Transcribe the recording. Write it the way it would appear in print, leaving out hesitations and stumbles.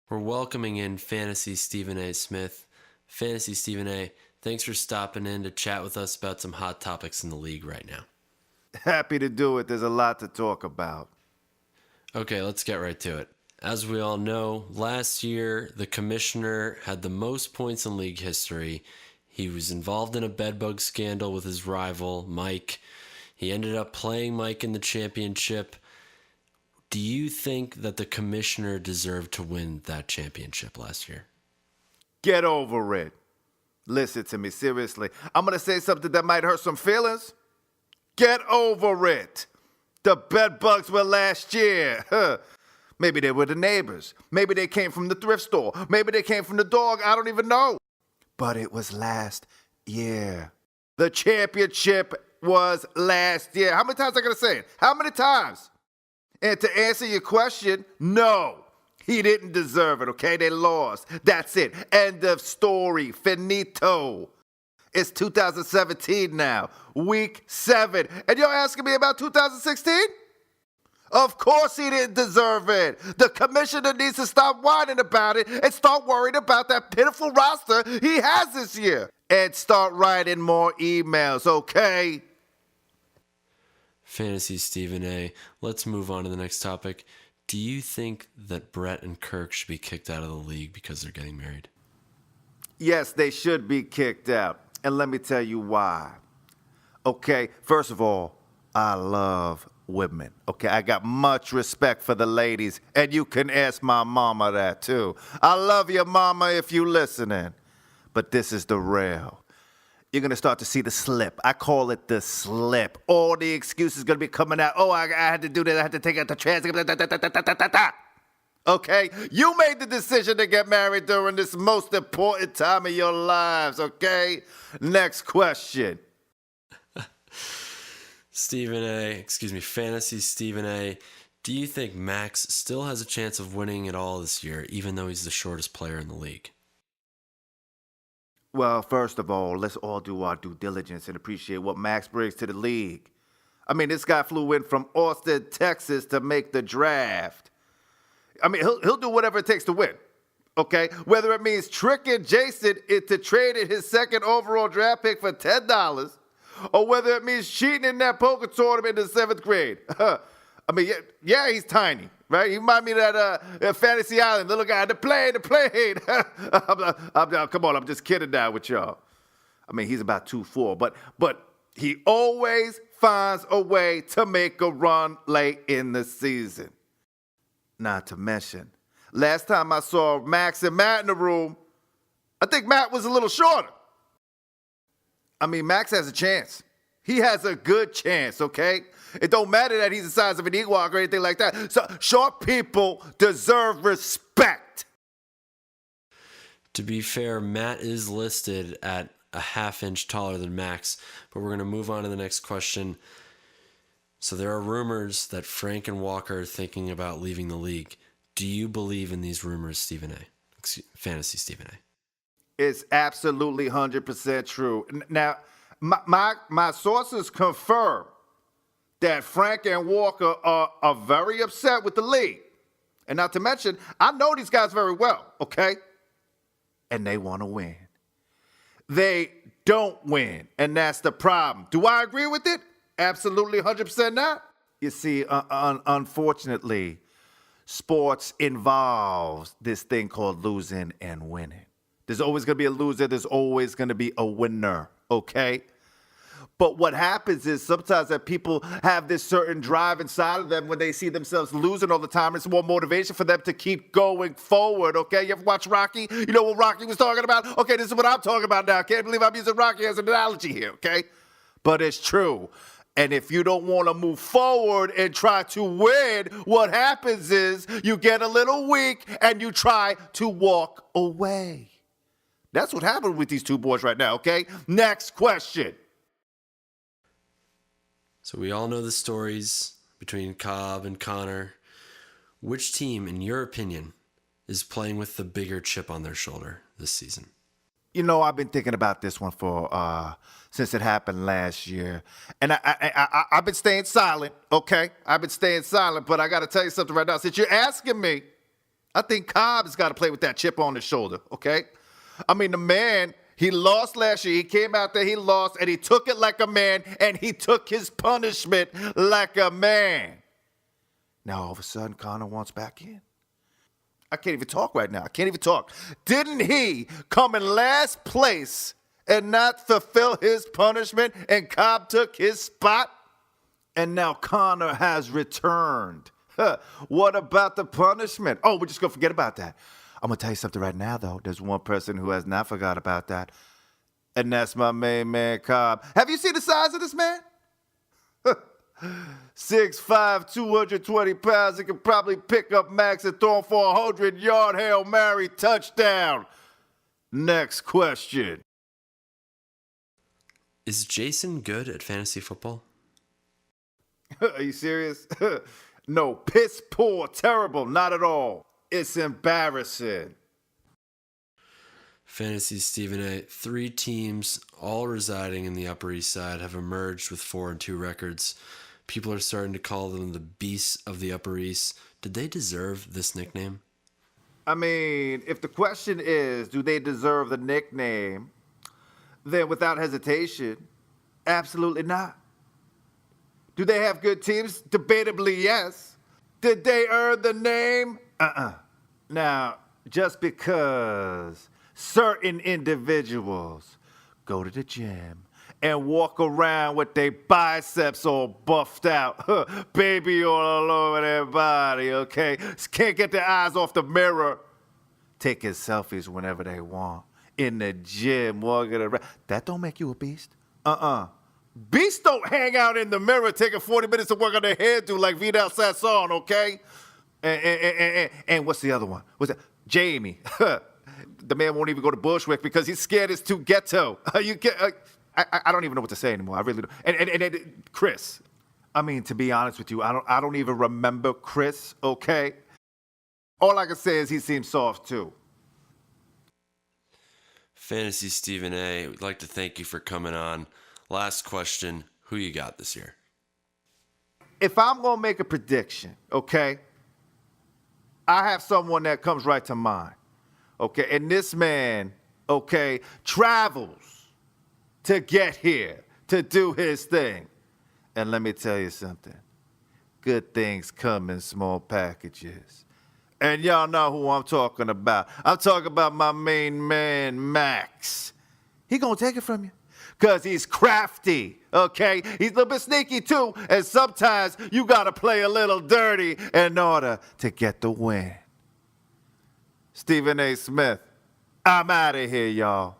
We're welcoming in Fantasy Stephen A. Smith. Fantasy Stephen A., thanks for stopping in to chat with us about some hot topics in the league right now. Happy to do it. There's a lot to talk about. Okay, let's get right to it. As we all know, last year the commissioner had the most points in league history. He was involved in a bedbug scandal with his rival, Mike. He ended up playing Mike in the championship. Do you think that the commissioner deserved to win that championship last year? Get over it. Listen to me, seriously. I'm going to say something that might hurt some feelings. Get over it. The bed bugs were last year. Maybe they were the neighbors. Maybe they came from the thrift store. Maybe they came from the dog. I don't even know. But it was last year. The championship was last year. How many times I got to say it? How many times? And to answer your question, no. He didn't deserve it, okay? They lost. That's it. End of story. Finito. It's 2017 now. Week 7. And you're asking me about 2016? Of course he didn't deserve it. The commissioner needs to stop whining about it and start worrying about that pitiful roster he has this year. And start writing more emails, okay? Fantasy Stephen A., let's move on to the next topic. Do you think that Brett and Kirk should be kicked out of the league because they're getting married? Yes, they should be kicked out. And let me tell you why. Okay, first of all, I love women. Okay, I got much respect for the ladies, and you can ask my mama that too. I love your mama if you listening. But this is the real. You're going to start to see the slip. I call it the slip. All the excuses going to be coming out. Oh, I had to do that. I had to take out the transcript. Okay? You made the decision to get married during this most important time of your lives, okay? Next question. Fantasy Stephen A., do you think Max still has a chance of winning it all this year, even though he's the shortest player in the league? Well, first of all, let's all do our due diligence and appreciate what Max brings to the league. I mean, this guy flew in from Austin, Texas to make the draft. I mean, he'll do whatever it takes to win, okay? Whether it means tricking Jason into trading his second overall draft pick for $10, or whether it means cheating in that poker tournament in the 7th grade. I mean, yeah, he's tiny, right? He reminds me of that Fantasy Island, little guy, the plane. Come on, I'm just kidding now with y'all. I mean, he's about 2'4", but he always finds a way to make a run late in the season. Not to mention, last time I saw Max and Matt in the room, I think Matt was a little shorter. I mean, Max has a chance. He has a good chance, okay? It don't matter that he's the size of an Ewok or anything like that. So short people deserve respect. To be fair, Matt is listed at a half-inch taller than Max, but we're going to move on to the next question. So there are rumors that Frank and Walker are thinking about leaving the league. Do you believe in these rumors, Stephen A.? Fantasy Stephen A. It's absolutely 100% true. Now, my sources confirm that Frank and Walker are very upset with the league. And not to mention, I know these guys very well, okay? And they want to win. They don't win, and that's the problem. Do I agree with it? Absolutely 100% not. You see, unfortunately, sports involves this thing called losing and winning. There's always going to be a loser. There's always going to be a winner, okay? But what happens is sometimes that people have this certain drive inside of them when they see themselves losing all the time. It's more motivation for them to keep going forward, okay? You ever watch Rocky? You know what Rocky was talking about? Okay, this is what I'm talking about now. Can't believe I'm using Rocky as an analogy here, okay? But it's true. And if you don't want to move forward and try to win, what happens is you get a little weak and you try to walk away. That's what happened with these two boys right now, okay? Next question. So we all know the stories between Cobb and Connor. Which team, in your opinion, is playing with the bigger chip on their shoulder this season? You know, I've been thinking about this one since it happened last year. And I've been staying silent, okay? I've been staying silent, but I got to tell you something right now. Since you're asking me, I think Cobb's got to play with that chip on his shoulder, okay? I mean, the man, he lost last year. He came out there, he lost, and he took it like a man, and he took his punishment like a man. Now, all of a sudden, Connor wants back in. I can't even talk right now. I can't even talk. Didn't he come in last place and not fulfill his punishment, and Cobb took his spot? And now Connor has returned. What about the punishment? Oh, we're just going to forget about that. I'm going to tell you something right now, though. There's one person who has not forgot about that, and that's my main man, Cobb. Have you seen the size of this man? 6'5", 220 pounds. He could probably pick up Max and throw him for a 100-yard Hail Mary touchdown. Next question. Is Jason good at fantasy football? Are you serious? No, piss poor, terrible, not at all. It's embarrassing. Fantasy Stephen A. 3 teams, all residing in the Upper East Side, have emerged with 4-2 records. People are starting to call them the Beasts of the Upper East. Did they deserve this nickname? I mean, if the question is, do they deserve the nickname, then without hesitation, absolutely not. Do they have good teams? Debatably, yes. Did they earn the name? Now, just because certain individuals go to the gym and walk around with their biceps all buffed out, baby all over their body, okay? Can't get their eyes off the mirror, taking selfies whenever they want, in the gym, walking around. That don't make you a beast. Beasts don't hang out in the mirror taking 40 minutes to work on their hairdo like Vidal Sassoon, okay? And what's the other one? What's that? Jamie. The man won't even go to Bushwick because he's scared it's too ghetto. I don't even know what to say anymore. I really don't. And Chris. I mean, to be honest with you, I don't even remember Chris, okay? All I can say is he seems soft too. Fantasy Stephen A., we'd like to thank you for coming on. Last question, who you got this year? If I'm going to make a prediction, okay, I have someone that comes right to mind, okay? And this man, okay, travels to get here, to do his thing. And let me tell you something. Good things come in small packages. And y'all know who I'm talking about. I'm talking about my main man, Max. He gonna take it from you. Because he's crafty, okay? He's a little bit sneaky too, and sometimes you gotta play a little dirty in order to get the win. Stephen A. Smith, I'm out of here, y'all.